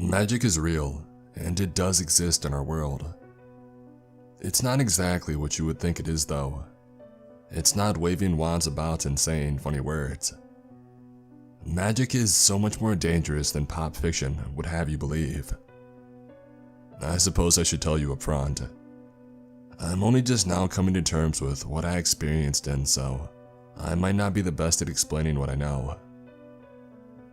Magic is real, and it does exist in our world. It's not exactly what you would think it is, though. It's not waving wands about and saying funny words. Magic is so much more dangerous than pop fiction would have you believe. I suppose I should tell you up front. I'm only just now coming to terms with what I experienced, and so I might not be the best at explaining what I know.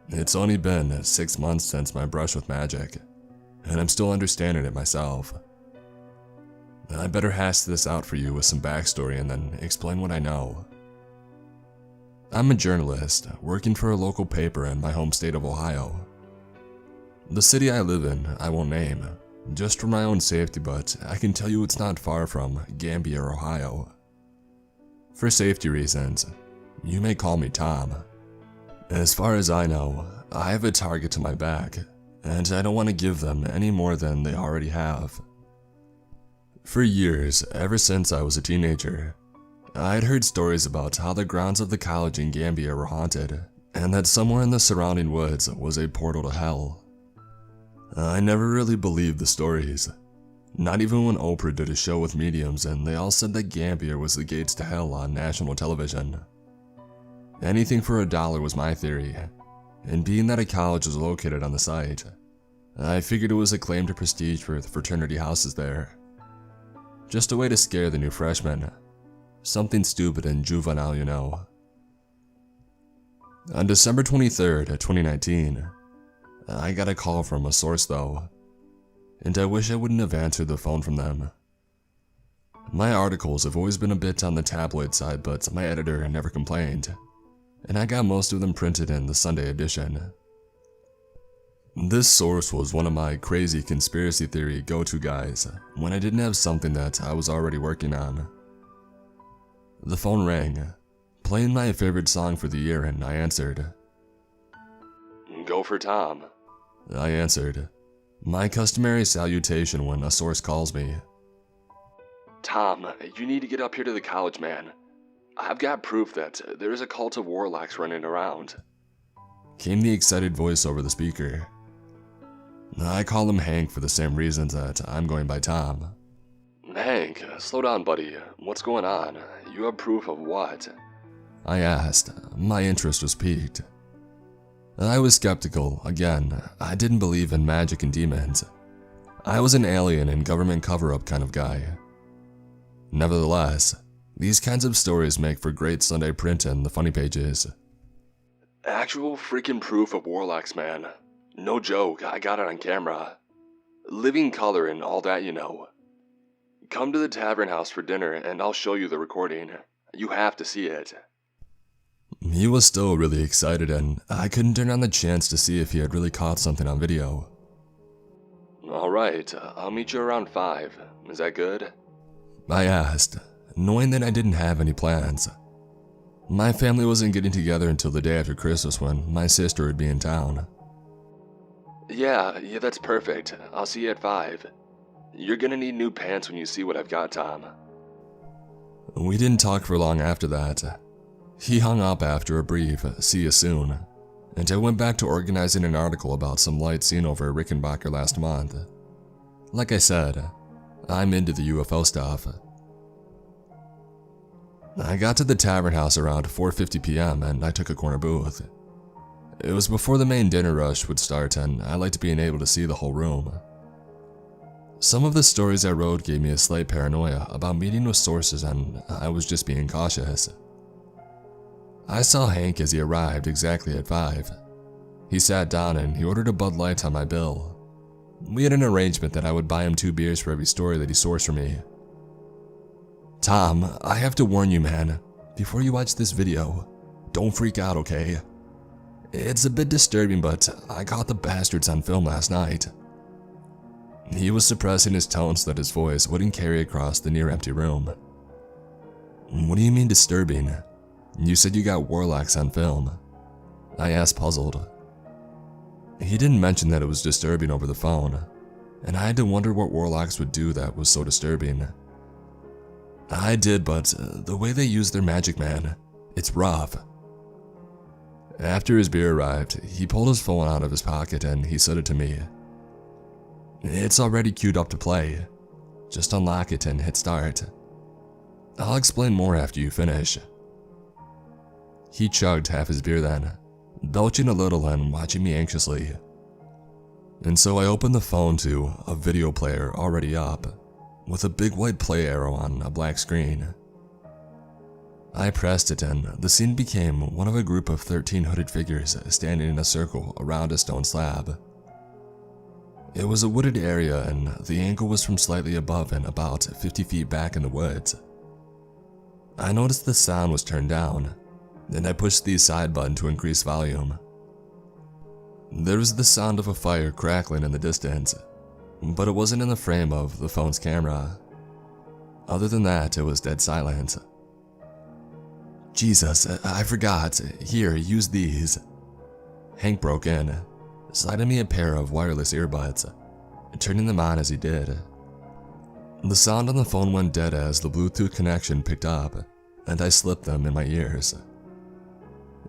It's only been 6 months since my brush with magic, and I'm still understanding it myself. I better hash this out for you with some backstory and then explain what I know. I'm a journalist working for a local paper in my home state of Ohio. The city I live in, I won't name, just for my own safety, but I can tell you it's not far from Gambia, Ohio. For safety reasons, you may call me Tom. As far as I know, I have a target to my back, and I don't want to give them any more than they already have. For years, ever since I was a teenager, I had heard stories about how the grounds of the college in Gambia were haunted, and that somewhere in the surrounding woods was a portal to hell. I never really believed the stories, not even when Oprah did a show with mediums and they all said that Gambia was the gates to hell on national television. Anything for $1 was my theory, and being that a college was located on the site, I figured it was a claim to prestige for the fraternity houses there. Just a way to scare the new freshmen. Something stupid and juvenile, you know. On December 23rd, 2019, I got a call from a source though, and I wish I wouldn't have answered the phone from them. My articles have always been a bit on the tabloid side, but my editor never complained, and I got most of them printed in the Sunday edition. This source was one of my crazy conspiracy theory go-to guys when I didn't have something that I was already working on. The phone rang, playing my favorite song for the year, and I answered. "Go for Tom," I answered, my customary salutation when a source calls me. "Tom, you need to get up here to the college, man. I've got proof that there is a cult of warlocks running around," came the excited voice over the speaker. I call him Hank for the same reasons that I'm going by Tom. "Hank, slow down, buddy. What's going on? You have proof of what?" I asked. My interest was piqued. I was skeptical. Again, I didn't believe in magic and demons. I was an alien and government cover-up kind of guy. Nevertheless, these kinds of stories make for great Sunday print in the funny pages. "Actual freaking proof of warlocks, man. No joke, I got it on camera. Living color and all that, you know. Come to the tavern house for dinner and I'll show you the recording. You have to see it." He was still really excited, and I couldn't turn down the chance to see if he had really caught something on video. "Alright, I'll meet you around 5. Is that good?" I asked, knowing that I didn't have any plans. My family wasn't getting together until the day after Christmas when my sister would be in town. Yeah, that's perfect. I'll see you at 5. You're gonna need new pants when you see what I've got, Tom." We didn't talk for long after that. He hung up after a brief "see you soon," and I went back to organizing an article about some lights seen over Rickenbacker last month. Like I said, I'm into the UFO stuff. I got to the tavern house around 4:50 p.m. and I took a corner booth. It was before the main dinner rush would start, and I liked being able to see the whole room. Some of the stories I wrote gave me a slight paranoia about meeting with sources, and I was just being cautious. I saw Hank as he arrived exactly at 5. He sat down and he ordered a Bud Light on my bill. We had an arrangement that I would buy him 2 beers for every story that he sourced for me. "Tom, I have to warn you, man, before you watch this video, don't freak out, okay? It's a bit disturbing, but I caught the bastards on film last night." He was suppressing his tone so that his voice wouldn't carry across the near-empty room. "What do you mean disturbing? You said you got warlocks on film," I asked, puzzled. He didn't mention that it was disturbing over the phone, and I had to wonder what warlocks would do that was so disturbing. I did, but the way they use their magic, man, it's rough. After his beer arrived, he pulled his phone out of his pocket and he said it to me. It's already queued up to play. Just unlock it and hit start. I'll explain more after you finish. He chugged half his beer then, belching a little and watching me anxiously. And so I opened the phone to a video player already up, with a big white play arrow on a black screen. I pressed it and the scene became one of a group of 13 hooded figures standing in a circle around a stone slab. It was a wooded area and the angle was from slightly above and about 50 feet back in the woods. I noticed the sound was turned down, and I pushed the side button to increase volume. There was the sound of a fire crackling in the distance, but it wasn't in the frame of the phone's camera. Other than that, it was dead silent. Jesus, I forgot. Here, use these. Hank broke in, sliding me a pair of wireless earbuds, turning them on as he did. The sound on the phone went dead as the Bluetooth connection picked up, and I slipped them in my ears.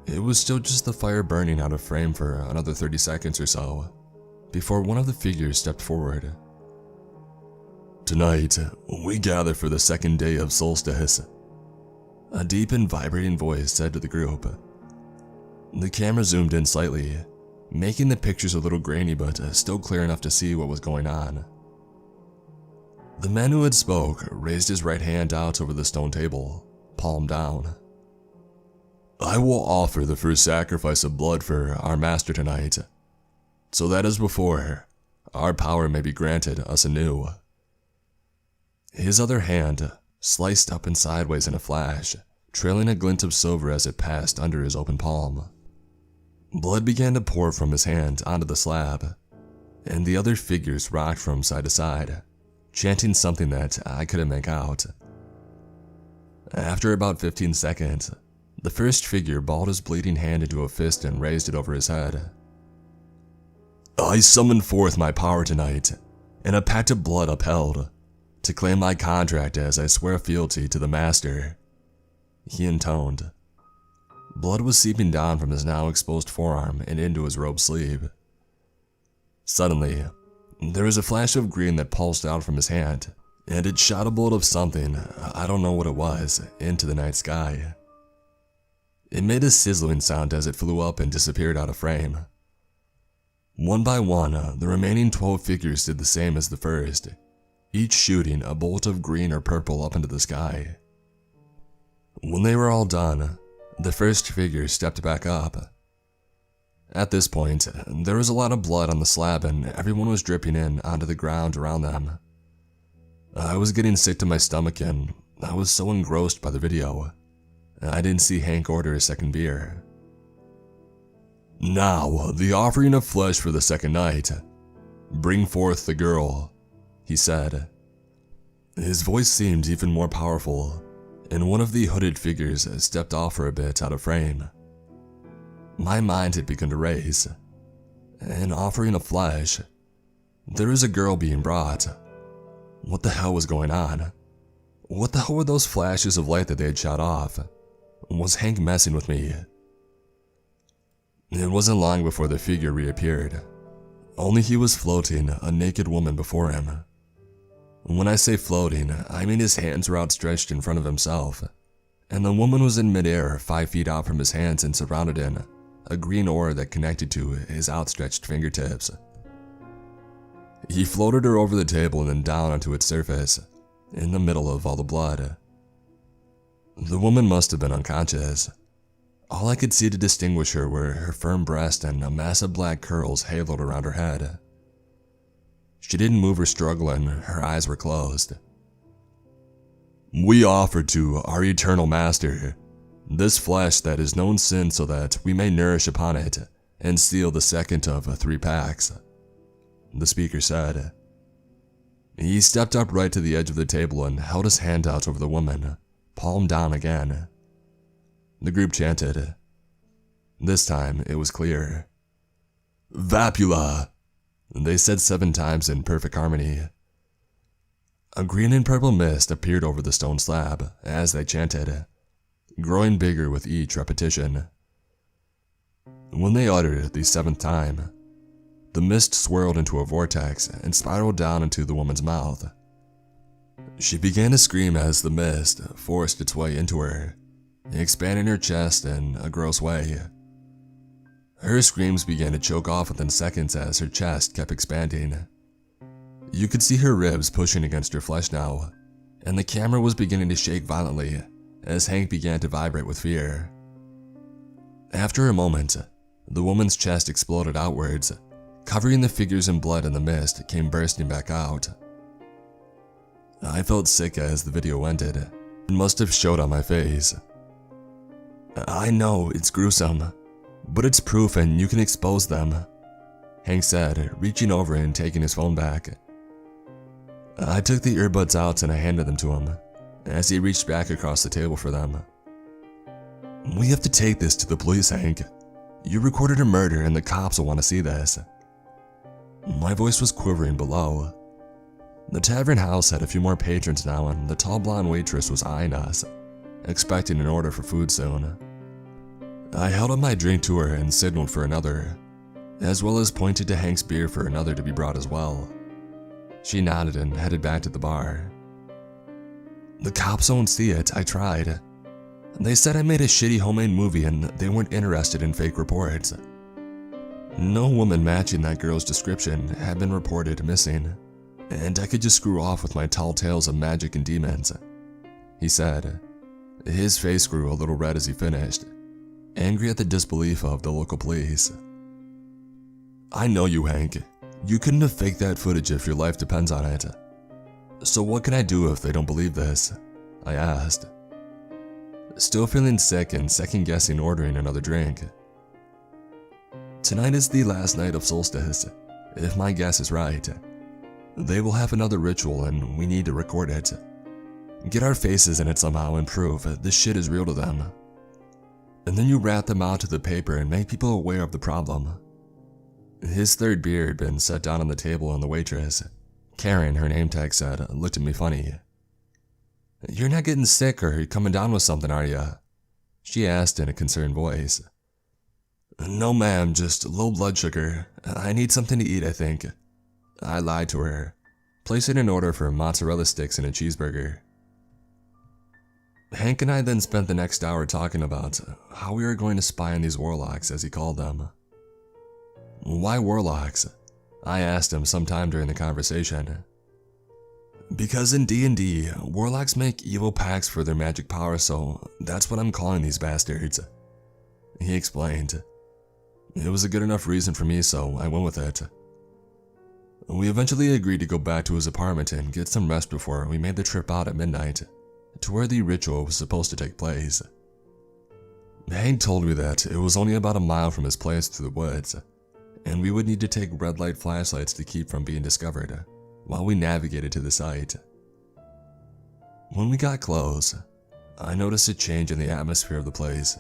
It was still just the fire burning out of frame for another 30 seconds or so, before one of the figures stepped forward. Tonight, we gather for the second day of solstice, a deep and vibrating voice said to the group. The camera zoomed in slightly, making the pictures a little grainy but still clear enough to see what was going on. The man who had spoke raised his right hand out over the stone table, palm down. I will offer the first sacrifice of blood for our master tonight, so that as before, our power may be granted us anew. His other hand sliced up and sideways in a flash, trailing a glint of silver as it passed under his open palm. Blood began to pour from his hand onto the slab, and the other figures rocked from side to side, chanting something that I couldn't make out. After about 15 seconds, the first figure balled his bleeding hand into a fist and raised it over his head. I summon forth my power tonight, and a pact of blood upheld, to claim my contract as I swear fealty to the master, he intoned. Blood was seeping down from his now exposed forearm and into his robe sleeve. Suddenly, there was a flash of green that pulsed out from his hand, and it shot a bolt of something, I don't know what it was, into the night sky. It made a sizzling sound as it flew up and disappeared out of frame. One by one, the remaining 12 figures did the same as the first, each shooting a bolt of green or purple up into the sky. When they were all done, the first figure stepped back up. At this point, there was a lot of blood on the slab and everyone was dripping in onto the ground around them. I was getting sick to my stomach and I was so engrossed by the video, I didn't see Hank order a second beer. Now, the offering of flesh for the second night. Bring forth the girl, he said. His voice seemed even more powerful, and one of the hooded figures stepped off for a bit out of frame. My mind had begun to race. An offering of flesh. There is a girl being brought. What the hell was going on? What the hell were those flashes of light that they had shot off? Was Hank messing with me? It wasn't long before the figure reappeared. Only he was floating, a naked woman before him. When I say floating, I mean his hands were outstretched in front of himself, and the woman was in midair 5 feet out from his hands and surrounded in a green aura that connected to his outstretched fingertips. He floated her over the table and then down onto its surface, in the middle of all the blood. The woman must have been unconscious. All I could see to distinguish her were her firm breast and a mass of black curls haloed around her head. She didn't move or struggle and her eyes were closed. We offer to our eternal master this flesh that is known sin so that we may nourish upon it and seal the second of 3 pacts, the speaker said. He stepped up right to the edge of the table and held his hand out over the woman, palm down again. The group chanted. This time, it was clear. Vapula, they said 7 times in perfect harmony. A green and purple mist appeared over the stone slab as they chanted, growing bigger with each repetition. When they uttered the 7th time, The mist swirled into a vortex and spiraled down into the woman's mouth. She began to scream as the mist forced its way into her, expanding her chest in a gross way. Her screams began to choke off within seconds as her chest kept expanding. You could see her ribs pushing against her flesh now, and the camera was beginning to shake violently as Hank began to vibrate with fear. After a moment, the woman's chest exploded outwards, covering the figures in blood, and the mist came bursting back out. I felt sick as the video ended. It must have showed on my face. "I know, it's gruesome, but it's proof and you can expose them," Hank said, reaching over and taking his phone back. I took the earbuds out and I handed them to him, as he reached back across the table for them. "We have to take this to the police, Hank. You recorded a murder and the cops will want to see this." My voice was quivering below. The tavern house had a few more patrons now, and the tall blonde waitress was eyeing us, expecting an order for food soon. I held up my drink to her and signaled for another, as well as pointed to Hank's beer for another to be brought as well. She nodded and headed back to the bar. "The cops won't see it, I tried. They said I made a shitty homemade movie and they weren't interested in fake reports. No woman matching that girl's description had been reported missing, and I could just screw off with my tall tales of magic and demons," he said. His face grew a little red as he finished, angry at the disbelief of the local police. "I know you, Hank. You couldn't have faked that footage if your life depends on it. So what can I do if they don't believe this?" I asked, still feeling sick and second-guessing ordering another drink. "Tonight is the last night of solstice, if my guess is right. They will have another ritual and we need to record it. Get our faces in it somehow and prove this shit is real to them. And then you rat them out to the paper and make people aware of the problem." His third beer had been set down on the table, and the waitress, Karen, her name tag said, looked at me funny. "You're not getting sick or coming down with something, are you?" she asked in a concerned voice. "No ma'am, just low blood sugar. I need something to eat, I think." I lied to her, placing an order for mozzarella sticks and a cheeseburger. Hank and I then spent the next hour talking about how we were going to spy on these warlocks, as he called them. "Why warlocks?" I asked him sometime during the conversation. "Because in D&D, warlocks make evil pacts for their magic power, so that's what I'm calling these bastards," he explained. It was a good enough reason for me, so I went with it. We eventually agreed to go back to his apartment and get some rest before we made the trip out at midnight to where the ritual was supposed to take place. Hank told me that it was only about a mile from his place to the woods, and we would need to take red light flashlights to keep from being discovered while we navigated to the site. When we got close, I noticed a change in the atmosphere of the place.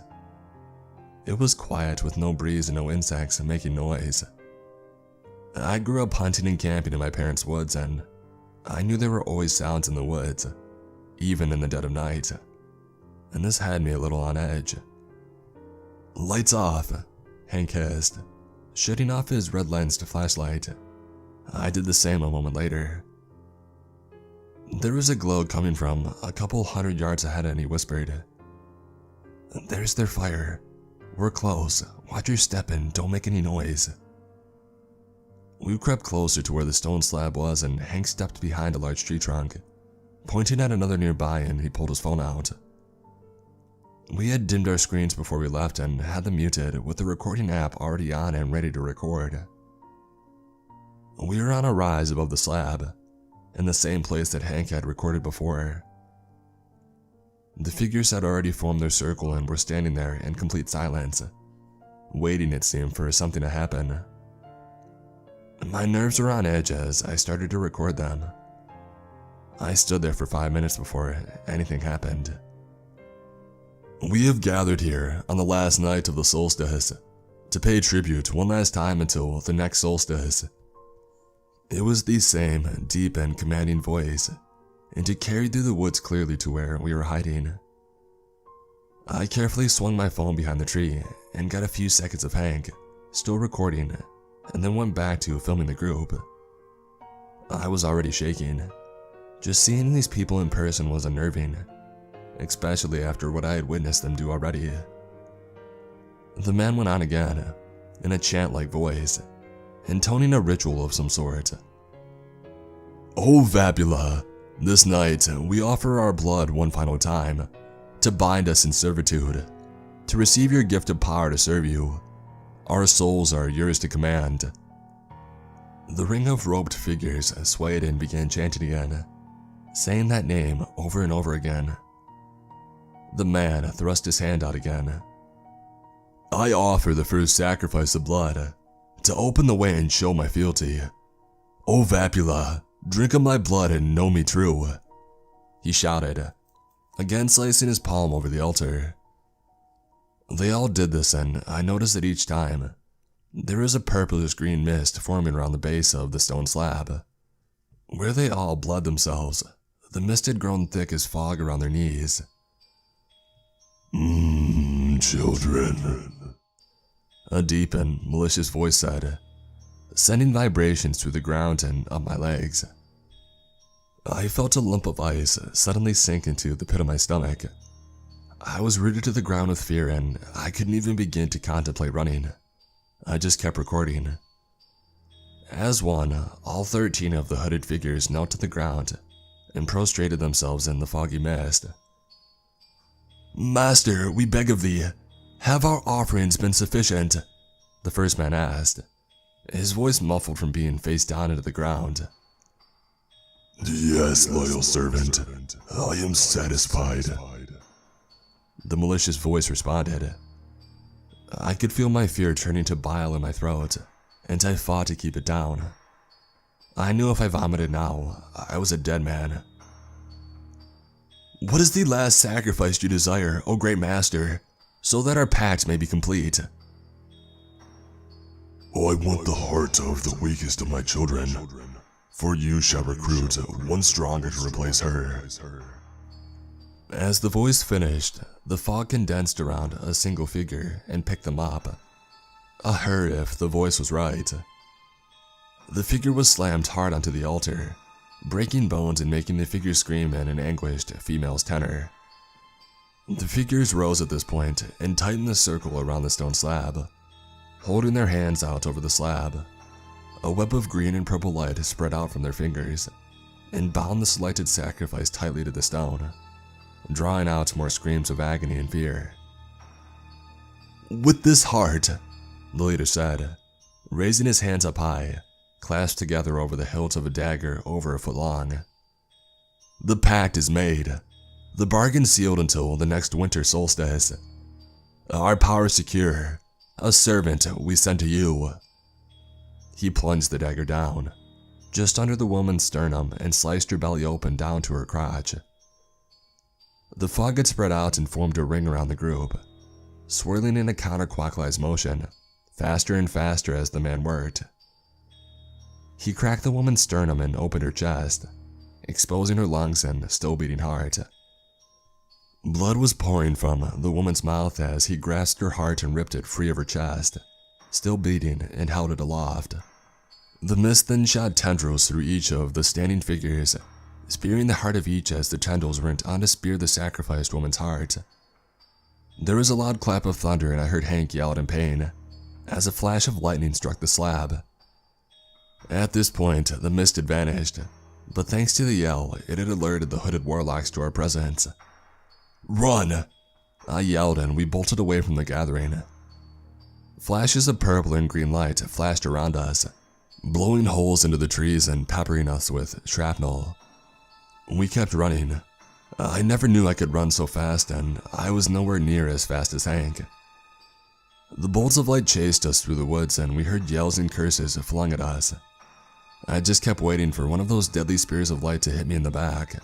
It was quiet with no breeze and no insects making noise. I grew up hunting and camping in my parents' woods, and I knew there were always sounds in the woods, even in the dead of night, and this had me a little on edge. "Lights off," Hank hissed, shutting off his red-lensed flashlight. I did the same a moment later. There was a glow coming from a couple 100 yards ahead, and he whispered, "There's their fire. We're close. Watch your step and don't make any noise." We crept closer to where the stone slab was, and Hank stepped behind a large tree trunk, pointing at another nearby, and he pulled his phone out. We had dimmed our screens before we left and had them muted with the recording app already on and ready to record. We were on a rise above the slab, in the same place that Hank had recorded before. The figures had already formed their circle and were standing there in complete silence, waiting, it seemed, for something to happen. My nerves were on edge as I started to record them. I stood there for 5 minutes before anything happened. "We have gathered here on the last night of the solstice to pay tribute one last time until the next solstice." It was the same deep and commanding voice, and it carried through the woods clearly to where we were hiding. I carefully swung my phone behind the tree and got a few seconds of Hank, still recording, and then went back to filming the group. I was already shaking. Just seeing these people in person was unnerving, especially after what I had witnessed them do already. The man went on again, in a chant-like voice, intoning a ritual of some sort. "O Vapula, this night we offer our blood one final time, to bind us in servitude, to receive your gift of power to serve you. Our souls are yours to command." The ring of robed figures swayed and began chanting again, saying that name over and over again. The man thrust his hand out again. "I offer the first sacrifice of blood, to open the way and show my fealty. O Vapula, drink of my blood and know me true," he shouted, again slicing his palm over the altar. They all did this, and I noticed that each time, there was a purplish-green mist forming around the base of the stone slab. Where they all bled themselves, the mist had grown thick as fog around their knees. Children," a deep and malicious voice said, sending vibrations through the ground and up my legs. I felt a lump of ice suddenly sink into the pit of my stomach. I was rooted to the ground with fear, and I couldn't even begin to contemplate running. I just kept recording. As one, all 13 of the hooded figures knelt to the ground and prostrated themselves in the foggy mist. "Master, we beg of thee, have our offerings been sufficient?" the first man asked, his voice muffled from being face down into the ground. "Yes, loyal servant, I am satisfied," the malicious voice responded. I could feel my fear turning to bile in my throat, and I fought to keep it down. I knew if I vomited now, I was a dead man. "What is the last sacrifice you desire, O great master, so that our pact may be complete?" "I want the heart of the weakest of my children, for you shall recruit one stronger to replace her." As the voice finished, the fog condensed around a single figure and picked them up. A her, if the voice was right. The figure was slammed hard onto the altar, breaking bones and making the figure scream in an anguished female's tenor. The figures rose at this point and tightened the circle around the stone slab, holding their hands out over the slab. A web of green and purple light spread out from their fingers and bound the selected sacrifice tightly to the stone, drawing out more screams of agony and fear. "With this heart," the leader said, raising his hands up high, clasped together over the hilt of a dagger over a foot long. "The pact is made, the bargain sealed until the next winter solstice. Our power secure, a servant we send to you." He plunged the dagger down, just under the woman's sternum, and sliced her belly open down to her crotch. The fog had spread out and formed a ring around the group, swirling in a counterclockwise motion, faster and faster as the man worked. He cracked the woman's sternum and opened her chest, exposing her lungs and still beating heart. Blood was pouring from the woman's mouth as he grasped her heart and ripped it free of her chest, still beating, and held it aloft. The mist then shot tendrils through each of the standing figures, spearing the heart of each as the tendrils went on to spear the sacrificed woman's heart. There was a loud clap of thunder, and I heard Hank yell out in pain as a flash of lightning struck the slab. At this point, the mist had vanished, but thanks to the yell, it had alerted the hooded warlocks to our presence. "Run!" I yelled, and we bolted away from the gathering. Flashes of purple and green light flashed around us, blowing holes into the trees and peppering us with shrapnel. We kept running. I never knew I could run so fast, and I was nowhere near as fast as Hank. The bolts of light chased us through the woods, and we heard yells and curses flung at us. I just kept waiting for one of those deadly spears of light to hit me in the back.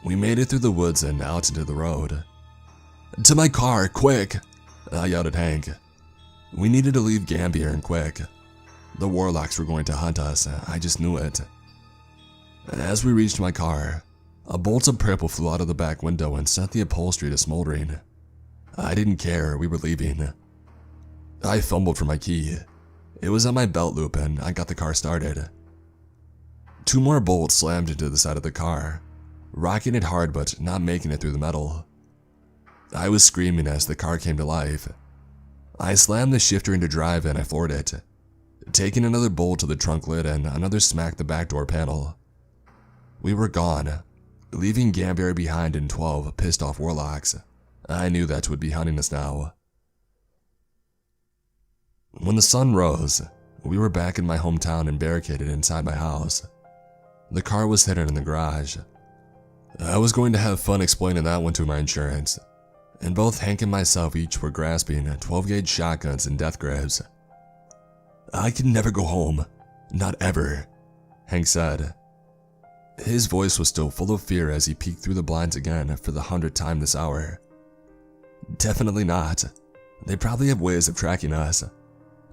We made it through the woods and out into the road. "To my car, quick!" I yelled at Hank. We needed to leave Gambier and quick. The warlocks were going to hunt us, I just knew it. As we reached my car, a bolt of purple flew out of the back window and set the upholstery to smoldering. I didn't care, we were leaving. I fumbled for my key. It was on my belt loop and I got the car started. 2 more bolts slammed into the side of the car, rocking it hard but not making it through the metal. I was screaming as the car came to life. I slammed the shifter into drive and I floored it, taking another bolt to the trunk lid and another smack the back door panel. We were gone, leaving Gamberry behind and 12 pissed off warlocks. I knew that would be hunting us now. When the sun rose, we were back in my hometown and barricaded inside my house. The car was hidden in the garage. I was going to have fun explaining that one to my insurance, and both Hank and myself each were grasping 12-gauge shotguns and death grips. "I can never go home. Not ever," Hank said. His voice was still full of fear as he peeked through the blinds again for the 100th time this hour. "Definitely not. They probably have ways of tracking us,"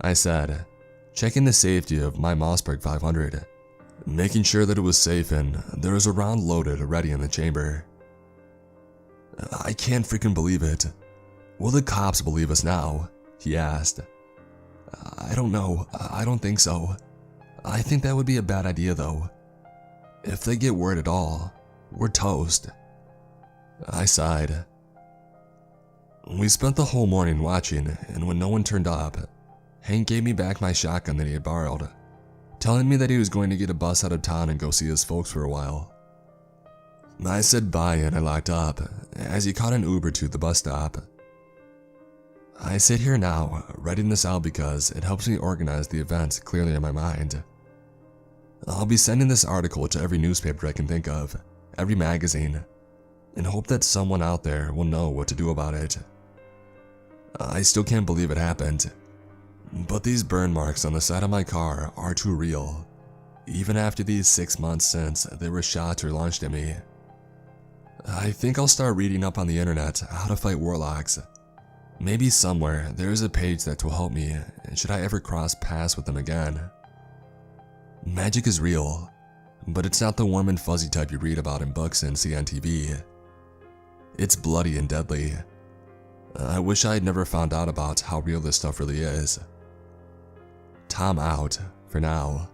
I said, checking the safety of my Mossberg 500, making sure that it was safe and there was a round loaded ready in the chamber. "I can't freaking believe it. Will the cops believe us now?" he asked. "I don't know. I don't think so. I think that would be a bad idea though. If they get word at all, we're toast." I sighed. We spent the whole morning watching, and when no one turned up, Hank gave me back my shotgun that he had borrowed, telling me that he was going to get a bus out of town and go see his folks for a while. I said bye and I locked up as he caught an Uber to the bus stop. I sit here now, writing this out because it helps me organize the events clearly in my mind. I'll be sending this article to every newspaper I can think of, every magazine, and hope that someone out there will know what to do about it. I still can't believe it happened, but these burn marks on the side of my car are too real, even after these 6 months since they were shot or launched at me. I think I'll start reading up on the internet how to fight warlocks. Maybe somewhere there is a page that will help me should I ever cross paths with them again. Magic is real, but it's not the warm and fuzzy type you read about in books and see on TV. It's bloody and deadly. I wish I had never found out about how real this stuff really is. Tom out, for now.